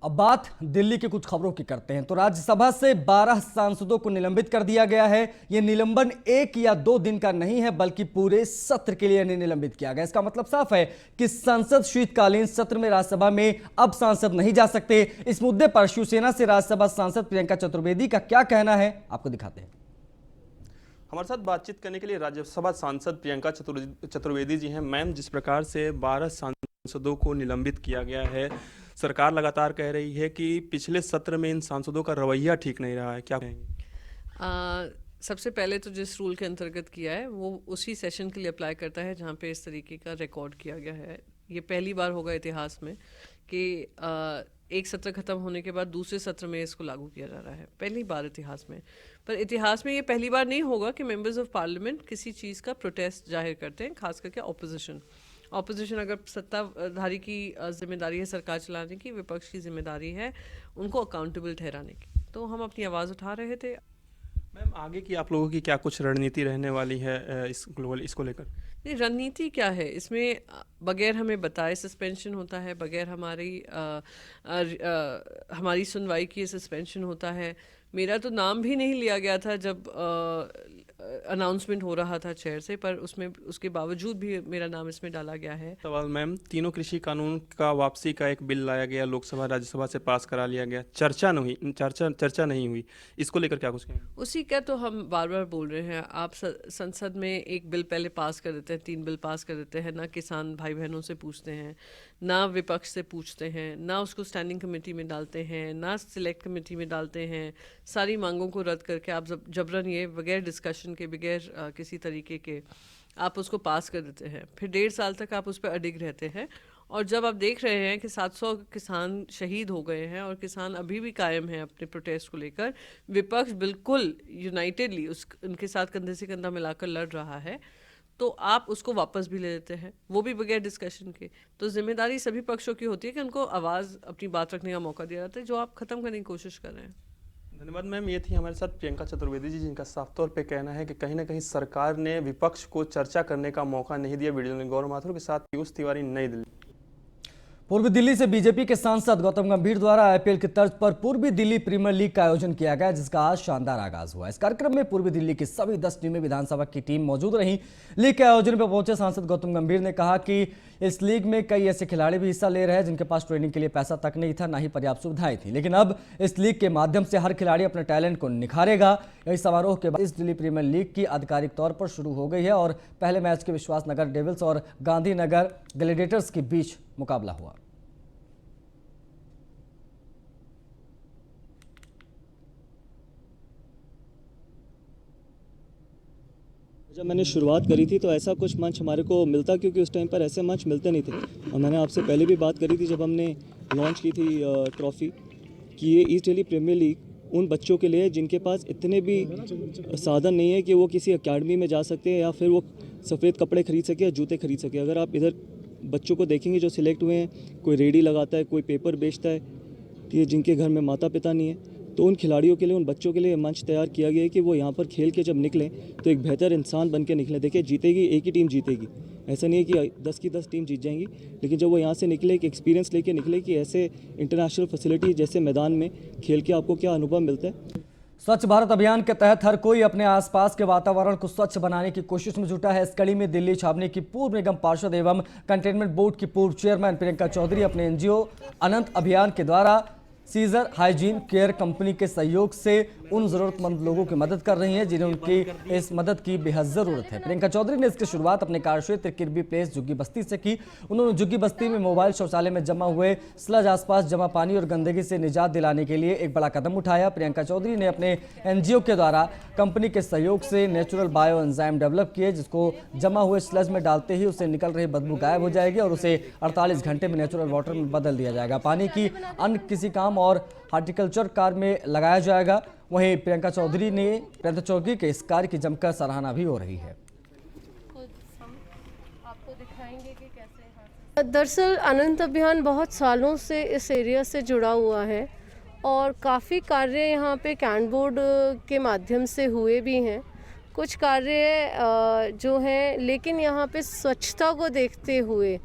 अब बात दिल्ली की कुछ खबरों की करते हैं। तो राज्यसभा से 12 सांसदों को निलंबित कर दिया गया है। यह निलंबन 1 या 2 दिन का नहीं है, बल्कि पूरे सत्र के लिए इन्हें निलंबित किया गया। इसका मतलब साफ है कि संसद शीतकालीन सत्र में राज्यसभा में अब सांसद नहीं जा सकते। इस मुद्दे पर शिवसेना से राज्यसभा सांसद प्रियंका चतुर्वेदी का क्या कहना है, आपको दिखाते हैं। हमारे साथ बातचीत करने के लिए राज्यसभा सांसद प्रियंका चतुर्वेदी जी हैं। मैम, जिस प्रकार से 12 सांसदों को निलंबित किया गया है, सरकार लगातार कह रही है कि पिछले सत्र में इन सांसदों का रवैया ठीक नहीं रहा है, क्या कहेंगे? सबसे पहले तो जिस रूल के अंतर्गत किया है वो उसी सेशन के लिए अप्लाई करता है जहाँ पे इस तरीके का रिकॉर्ड किया गया है। ये पहली बार होगा इतिहास में कि एक सत्र खत्म होने के बाद दूसरे सत्र में इसको लागू किया जा रहा है, पहली बार इतिहास में। पर इतिहास में ये पहली बार नहीं होगा कि मेंबर्स ऑफ पार्लियामेंट किसी चीज़ का प्रोटेस्ट जाहिर करते हैं, खास करके ऑपोजिशन अगर सत्ताधारी की जिम्मेदारी है सरकार चलाने की, विपक्ष की जिम्मेदारी है उनको अकाउंटेबल ठहराने की। तो हम अपनी आवाज़ उठा रहे थे। मैम, आगे की आप लोगों की क्या कुछ रणनीति रहने वाली है इसको लेकर? नहीं, रणनीति क्या है इसमें, बगैर हमें बताए सस्पेंशन होता है, बगैर हमारी सुनवाई किए सस्पेंशन होता है। मेरा तो नाम भी नहीं लिया गया था जब अनाउंसमेंट हो रहा था चेयर से, पर उसके बावजूद भी मेरा नाम इसमें डाला गया है। सवाल मैम, तीनों कृषि कानून का वापसी का एक बिल लाया गया, लोकसभा राज्यसभा से पास करा लिया गया, चर्चा नहीं हुई, इसको लेकर क्या कुछ कहेंगे? उसी का तो हम बार बार बोल रहे हैं। आप संसद में एक बिल पहले पास कर देते हैं, 3 बिल पास कर देते हैं, ना किसान भाई बहनों से पूछते हैं, ना विपक्ष से पूछते हैं, ना उसको स्टैंडिंग कमेटी में डालते हैं, ना सिलेक्ट कमेटी में डालते हैं। सारी मांगों को रद्द करके आप जबरन ये बगैर डिस्कशन के, बगैर किसी तरीके के आप उसको पास कर देते हैं। फिर 1.5 साल तक आप उस पर अडिग रहते हैं। और जब आप देख रहे हैं कि 700 किसान शहीद हो गए हैं और किसान अभी भी कायम हैं अपने प्रोटेस्ट को लेकर, विपक्ष बिल्कुल यूनाइटेडली उनके साथ कंधे से कंधा मिलाकर लड़ रहा है, तो आप उसको वापस भी ले लेते हैं, वो भी बगैर डिस्कशन के। तो जिम्मेदारी सभी पक्षों की होती है कि उनको आवाज़, अपनी बात रखने का मौका दिया जाता है, जो आप ख़त्म करने की कोशिश कर रहे हैं। धन्यवाद मैम। ये थी हमारे साथ प्रियंका चतुर्वेदी जी, जिनका साफ तौर पे कहना है कि कहीं ना कहीं सरकार ने विपक्ष को चर्चा करने का मौका नहीं दिया। वीडियो में गौरव माथुर के साथ पीयूष तिवारी, नई दिल्ली। पूर्वी दिल्ली से बीजेपी के सांसद गौतम गंभीर द्वारा आईपीएल की तर्ज पर पूर्वी दिल्ली प्रीमियर लीग का आयोजन किया गया, जिसका आज शानदार आगाज हुआ। इस कार्यक्रम में पूर्वी दिल्ली की सभी 10 टीमें विधानसभा की टीम मौजूद रहीं। लीग के आयोजन पर पहुंचे सांसद गौतम गंभीर ने कहा कि इस लीग में कई ऐसे खिलाड़ी भी हिस्सा ले रहे हैं जिनके पास ट्रेनिंग के लिए पैसा तक नहीं था, ना ही पर्याप्त सुविधाएं थी, लेकिन अब इस लीग के माध्यम से हर खिलाड़ी अपने टैलेंट को निखारेगा। इस समारोह के बाद इस दिल्ली प्रीमियर लीग की आधिकारिक तौर पर शुरू हो गई है और पहले मैच के विश्वासनगर डेविल्स और गांधीनगर ग्लैडिएटर्स के बीच मुकाबला हुआ। जब मैंने शुरुआत करी थी तो ऐसा कुछ मंच हमारे को मिलता, क्योंकि उस टाइम पर ऐसे मंच मिलते नहीं थे। और मैंने आपसे पहले भी बात करी थी जब हमने लॉन्च की थी ट्रॉफ़ी, कि ये ईस्ट दिल्ली प्रीमियर लीग उन बच्चों के लिए जिनके पास इतने भी साधन नहीं है कि वो किसी एकेडमी में जा सकते हैं या फिर वो सफ़ेद कपड़े खरीद सके या जूते खरीद सके। अगर आप इधर बच्चों को देखेंगे जो सिलेक्ट हुए हैं, कोई रेडी लगाता है, कोई पेपर बेचता है, कि जिनके घर में माता पिता नहीं है, तो उन खिलाड़ियों के लिए, उन बच्चों के लिए मंच तैयार किया गया है कि वो यहाँ पर खेल के जब निकलें तो एक बेहतर इंसान बन के निकलें। देखिए, जीतेगी एक ही टीम जीतेगी, ऐसा नहीं है कि 10 की 10 टीम जीत जाएंगी, लेकिन जब वो यहाँ से निकले, एक एक्सपीरियंस लेके निकले कि ऐसे इंटरनेशनल फैसिलिटी जैसे मैदान में खेल के आपको क्या अनुभव मिलता है। स्वच्छ भारत अभियान के तहत हर कोई अपने आसपास के वातावरण को स्वच्छ बनाने की कोशिश में जुटा है। इस कड़ी में दिल्ली छावनी की पूर्व निगम पार्षद एवं कंटेनमेंट बोर्ड की पूर्व चेयरमैन प्रियंका चौधरी अपने एनजीओ अनंत अभियान के द्वारा सीजर हाइजीन केयर कंपनी के सहयोग से उन जरूरतमंद लोगों की मदद कर रही हैं जिन्हें उनकी इस मदद की बेहद जरूरत है। प्रियंका चौधरी ने इसकी शुरुआत अपने कार्यक्षेत्र किरबी प्लेस झुग्गी बस्ती से की। उन्होंने झुग्गी बस्ती में मोबाइल शौचालय में जमा हुए स्लज, आसपास जमा पानी और गंदगी से निजात दिलाने के लिए एक बड़ा कदम उठाया। प्रियंका चौधरी ने अपने एनजीओ के द्वारा कंपनी के सहयोग से नेचुरल बायो एंजाइम डेवलप किए, जिसको जमा हुए स्लज में डालते ही उससे निकल रही बदबू गायब हो जाएगी और उसे 48 घंटे में नेचुरल वाटर में बदल दिया जाएगा। पानी की अन्य किसी काम और हार्टिकल्चर कार्य में लगाया जाएगा। वहीं प्रियंका चौधरी के इस कार्य की जमकर सराहना भी हो रही है। दरअसल अनंत अभियान बहुत सालों से इस एरिया से जुड़ा हुआ है और काफ़ी कार्य यहाँ पे कैन बोर्ड के माध्यम से हुए भी हैं। कुछ कार्य जो हैं, लेकिन यहाँ पे स्वच्छता को देखते हुए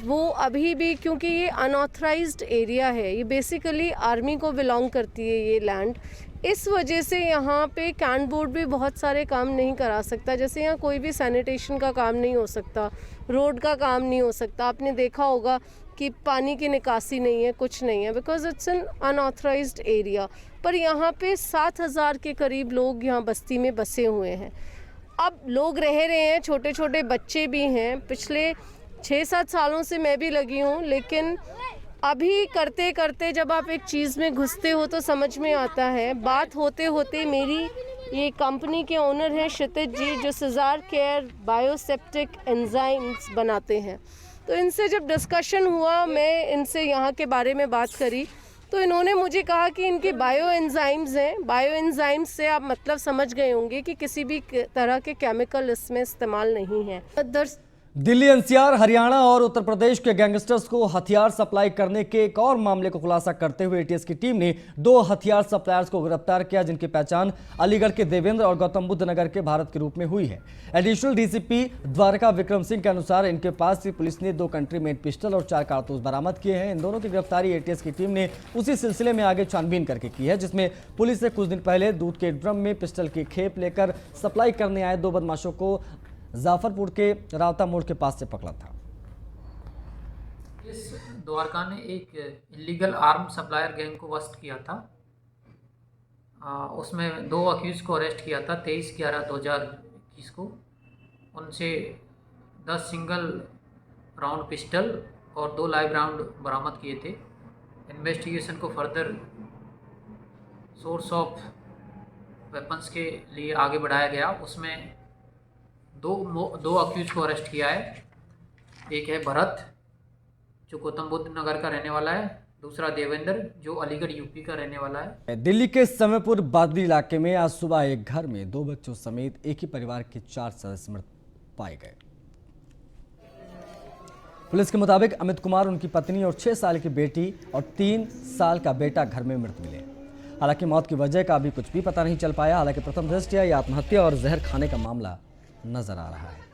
वो अभी भी, क्योंकि ये अनऑथराइज्ड एरिया है, ये बेसिकली आर्मी को बिलोंग करती है ये लैंड, इस वजह से यहाँ पे कैंट बोर्ड भी बहुत सारे काम नहीं करा सकता। जैसे यहाँ कोई भी सैनिटेशन का काम नहीं हो सकता, रोड का काम नहीं हो सकता। आपने देखा होगा कि पानी की निकासी नहीं है, कुछ नहीं है, because it's an unauthorised area. पर यहाँ पे 7,000 के करीब लोग यहाँ बस्ती में बसे हुए हैं। अब लोग रह रहे हैं, छोटे छोटे बच्चे भी हैं। पिछले 6-7 सालों से मैं भी लगी हूँ, लेकिन अभी करते करते जब आप एक चीज़ में घुसते हो तो समझ में आता है। बात होते होते मेरी ये कंपनी के ओनर हैं क्षितिज जी, जो सिजार केयर बायोसेप्टिक एंजाइम्स बनाते हैं, तो इनसे जब डिस्कशन हुआ, मैं इनसे यहाँ के बारे में बात करी, तो इन्होंने मुझे कहा कि इनके बायो एंजाइम्स हैं। बायो एंजाइम्स से आप मतलब समझ गए होंगे कि किसी भी तरह के केमिकल इसमें इस्तेमाल नहीं है। दिल्ली एनसीआर, हरियाणा और उत्तर प्रदेश के गैंगस्टर्स को हथियार सप्लाई करने के एक और मामले को खुलासा करते हुए एटीएस की टीम ने 2 हथियार सप्लायर्स को गिरफ्तार किया, जिनकी पहचान अलीगढ़ के देवेंद्र और गौतम बुद्ध नगर के भारत के रूप में हुई है। एडिशनल डीसीपी द्वारका विक्रम सिंह के अनुसार इनके पास से पुलिस ने 2 कंट्री मेड पिस्टल और 4 कारतूस बरामद किए हैं। इन दोनों की गिरफ्तारी एटीएस की टीम ने उसी सिलसिले में आगे छानबीन करके की है, जिसमें पुलिस ने कुछ दिन पहले दूध के ड्रम में पिस्टल की खेप लेकर सप्लाई करने आए 2 बदमाशों को जाफरपुर के रावता मोड़ के पास से पकड़ा था। इस द्वारका ने एक इलीगल आर्म सप्लायर गैंग को बस्ट किया था। उसमें 2 अक्यूज को अरेस्ट किया था 23/11/2021 को। उनसे 10 सिंगल राउंड पिस्टल और 2 लाइव राउंड बरामद किए थे। इन्वेस्टिगेशन को फर्दर सोर्स ऑफ वेपन्स के लिए आगे बढ़ाया गया। उसमें दो अक्यूज को अरेस्ट किया है। एक है भरत, जो गौतम बुद्ध नगर का रहने वाला है, दूसरा देवेंद्र, जो अलीगढ़ यूपी का रहने वाला है। दिल्ली के समयपुर बादली इलाके में आज सुबह एक घर में 2 बच्चों समेत एक ही परिवार के 4 सदस्य मृत पाए गए। पुलिस के मुताबिक अमित कुमार, उनकी पत्नी और 6 साल की बेटी और 3 साल का बेटा घर में मृत मिले। हालांकि मौत की वजह का अभी कुछ भी पता नहीं चल पाया। हालांकि प्रथम दृष्टया यह आत्महत्या और जहर खाने का मामला नजर आ रहा है।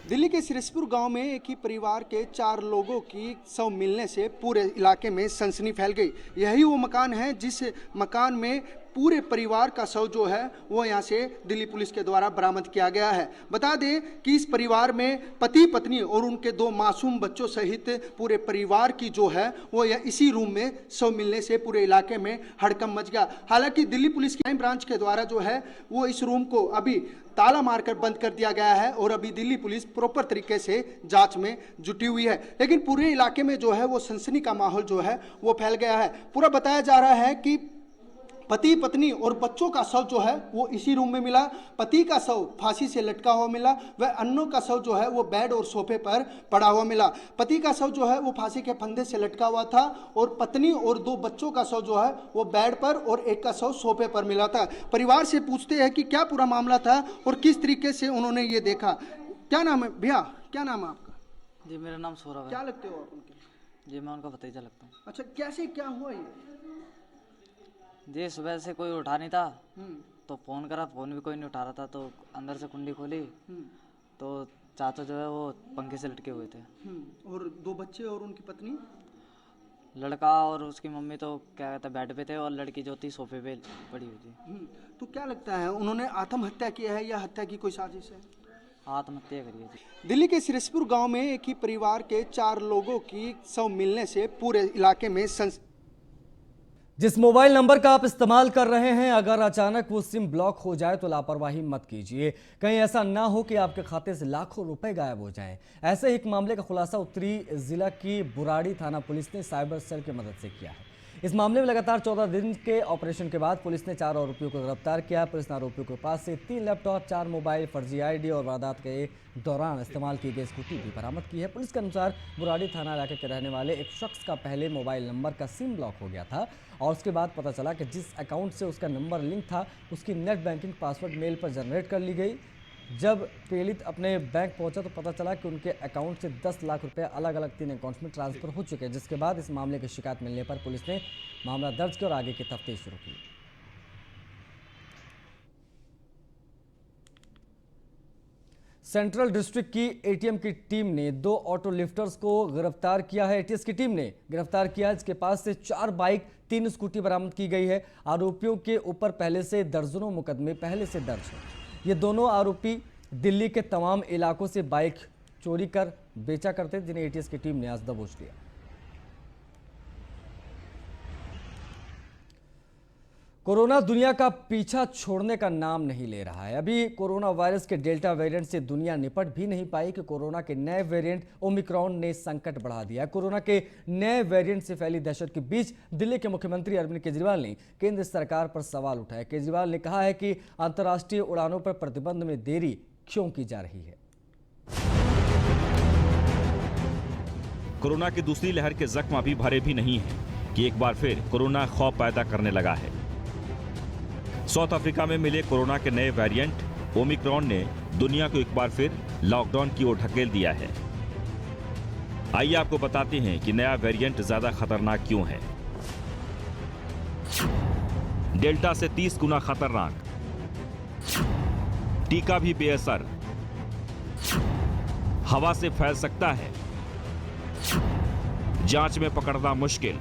दिल्ली के सिरसपुर गांव में एक ही परिवार के 4 लोगों की शव मिलने से पूरे इलाके में सनसनी फैल गई। यही वो मकान है जिस मकान में पूरे परिवार का शव जो है वो यहाँ से दिल्ली पुलिस के द्वारा बरामद किया गया है। बता दें कि इस परिवार में पति पत्नी और उनके 2 मासूम बच्चों सहित पूरे परिवार की जो है वो इसी रूम में शव मिलने से पूरे इलाके में हड़कंप मच गया। हालांकि दिल्ली पुलिस क्राइम ब्रांच के द्वारा जो है वो इस रूम को अभी ताला मारकर बंद कर दिया गया है और अभी दिल्ली पुलिस प्रॉपर तरीके से जांच में जुटी हुई है। लेकिन पूरे इलाके में जो है वो सनसनी का माहौल जो है वो फैल गया है। पूरा बताया जा रहा है कि पति पत्नी और बच्चों का शव जो है वो इसी रूम में मिला। पति का शव फांसी से लटका हुआ मिला, वह अन्नों का शव जो है वो बेड और सोफे पर पड़ा हुआ मिला। पति का शव जो है वो फांसी के फंदे से लटका हुआ था और पत्नी और 2 बच्चों का शव जो है वो बेड पर और एक का शव सोफे पर मिला था। परिवार से पूछते हैं कि क्या पूरा मामला था और किस तरीके से उन्होंने ये देखा। क्या नाम है भैया, क्या नाम है आपका? जी मेरा नाम सौरभ है। क्या लगते हो आप उनके? जी मैं उनका भतीजा लगता हूँ। अच्छा, कैसे क्या हुआ ये? जी सुबह से कोई उठा नहीं था तो फ़ोन करा, फ़ोन भी कोई नहीं उठा रहा था, तो अंदर से कुंडी खोली तो चाचा जो है वो पंखे से लटके हुए थे। और 2 बच्चे और उनकी पत्नी? लड़का और उसकी मम्मी तो क्या कहते हैं बेड पे थे और लड़की जो थी सोफे पे पड़ी हुई थी। तो क्या लगता है उन्होंने आत्महत्या की है या हत्या की कोई साजिश है? आत्महत्या करी है जी। दिल्ली के सिरसपुर गांव में एक ही परिवार के 4 लोगों की शव मिलने से पूरे इलाके में जिस मोबाइल नंबर का आप इस्तेमाल कर रहे हैं, अगर अचानक वो सिम ब्लॉक हो जाए तो लापरवाही मत कीजिए। कहीं ऐसा ना हो कि आपके खाते से लाखों रुपए गायब हो जाएं। ऐसे ही एक मामले का खुलासा उत्तरी जिला की बुराड़ी थाना पुलिस ने साइबर सेल की मदद से किया है। इस मामले में लगातार 14 दिन के ऑपरेशन के बाद पुलिस ने 4 आरोपियों को गिरफ्तार किया। पुलिस ने आरोपियों के पास से 3 लैपटॉप, 4 मोबाइल, फर्जी आईडी और वारदात के दौरान इस्तेमाल की गई स्कूटी भी बरामद की है। पुलिस के अनुसार बुराड़ी थाना इलाके के रहने वाले एक शख्स का पहले मोबाइल नंबर का सिम ब्लॉक हो गया था और उसके बाद पता चला कि जिस अकाउंट से उसका नंबर लिंक था उसकी नेट बैंकिंग पासवर्ड मेल पर जनरेट कर ली गई। जब पीड़ित अपने बैंक पहुंचा तो पता चला कि उनके अकाउंट से 10 लाख रुपए अलग अलग 3 अकाउंट्स में ट्रांसफर हो चुके हैं, जिसके बाद इस मामले की शिकायत मिलने पर पुलिस ने मामला दर्ज किया और आगे की तफ्तीश शुरू की। सेंट्रल डिस्ट्रिक्ट की एटीएम की टीम ने 2 ऑटो लिफ्टर्स को गिरफ्तार किया है। एटीएस की टीम ने गिरफ्तार किया है, इसके पास से 4 बाइक 3 स्कूटी बरामद की गई है। आरोपियों के ऊपर पहले से दर्जनों मुकदमे पहले से दर्ज हैं। ये दोनों आरोपी दिल्ली के तमाम इलाकों से बाइक चोरी कर बेचा करते, जिन्हें एटीएस की टीम ने आज दबोच लिया। कोरोना दुनिया का पीछा छोड़ने का नाम नहीं ले रहा है। अभी कोरोना वायरस के डेल्टा वेरिएंट से दुनिया निपट भी नहीं पाई कि कोरोना के नए वेरिएंट ओमिक्रॉन ने संकट बढ़ा दिया है। कोरोना के नए वेरिएंट से फैली दहशत के बीच दिल्ली के मुख्यमंत्री अरविंद केजरीवाल ने केंद्र सरकार पर सवाल उठाया। केजरीवाल ने कहा है कि अंतर्राष्ट्रीय उड़ानों पर प्रतिबंध में देरी क्यों की जा रही है। कोरोना की दूसरी लहर के जख्म अभी भरे भी नहीं है कि एक बार फिर कोरोना खौफ पैदा करने लगा है। साउथ अफ्रीका में मिले कोरोना के नए वेरिएंट ओमिक्रॉन ने दुनिया को एक बार फिर लॉकडाउन की ओर ढकेल दिया है। आइए आपको बताते हैं कि नया वेरिएंट ज्यादा खतरनाक क्यों है। डेल्टा से 30 गुना खतरनाक, टीका भी बेअसर, हवा से फैल सकता है, जांच में पकड़ना मुश्किल,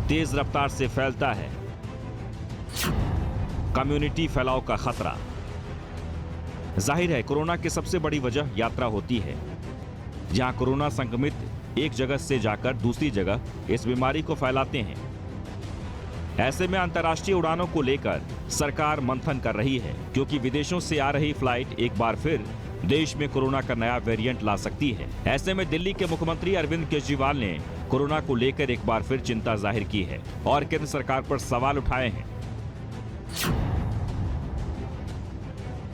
तेज रफ्तार से फैलता है, कम्युनिटी फैलाव का खतरा। जाहिर है कोरोना की सबसे बड़ी वजह यात्रा होती है, जहां कोरोना संक्रमित एक जगह से जाकर दूसरी जगह इस बीमारी को फैलाते हैं। ऐसे में अंतर्राष्ट्रीय उड़ानों को लेकर सरकार मंथन कर रही है, क्योंकि विदेशों से आ रही फ्लाइट एक बार फिर देश में कोरोना का नया वेरिएंट ला सकती है। ऐसे में दिल्ली के मुख्यमंत्री अरविंद केजरीवाल ने कोरोना को लेकर एक बार फिर चिंता जाहिर की है और केंद्र सरकार पर सवाल उठाए हैं।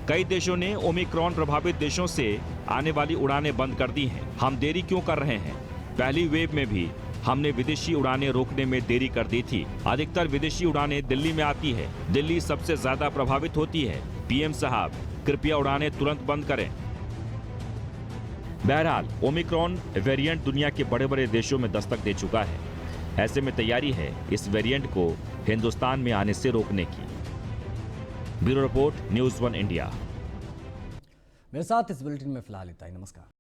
कई देशों ने ओमिक्रॉन प्रभावित देशों से आने वाली उड़ानें बंद कर दी हैं। हम देरी क्यों कर रहे हैं? पहली वेव में भी हमने विदेशी उड़ानें रोकने में देरी कर दी थी। अधिकतर विदेशी उड़ानें दिल्ली में आती है। दिल्ली सबसे ज्यादा प्रभावित होती है। पीएम साहब कृपया उड़ानें तुरंत बंद करें। बहरहाल ओमिक्रॉन वेरिएंट दुनिया के बड़े बड़े देशों में दस्तक दे चुका है। ऐसे में तैयारी है इस वेरिएंट को हिंदुस्तान में आने से रोकने की। Bureau report, news 1 India. मेरे साथ इस बुलेटिन में फिलहाल इतना ही। नमस्कार।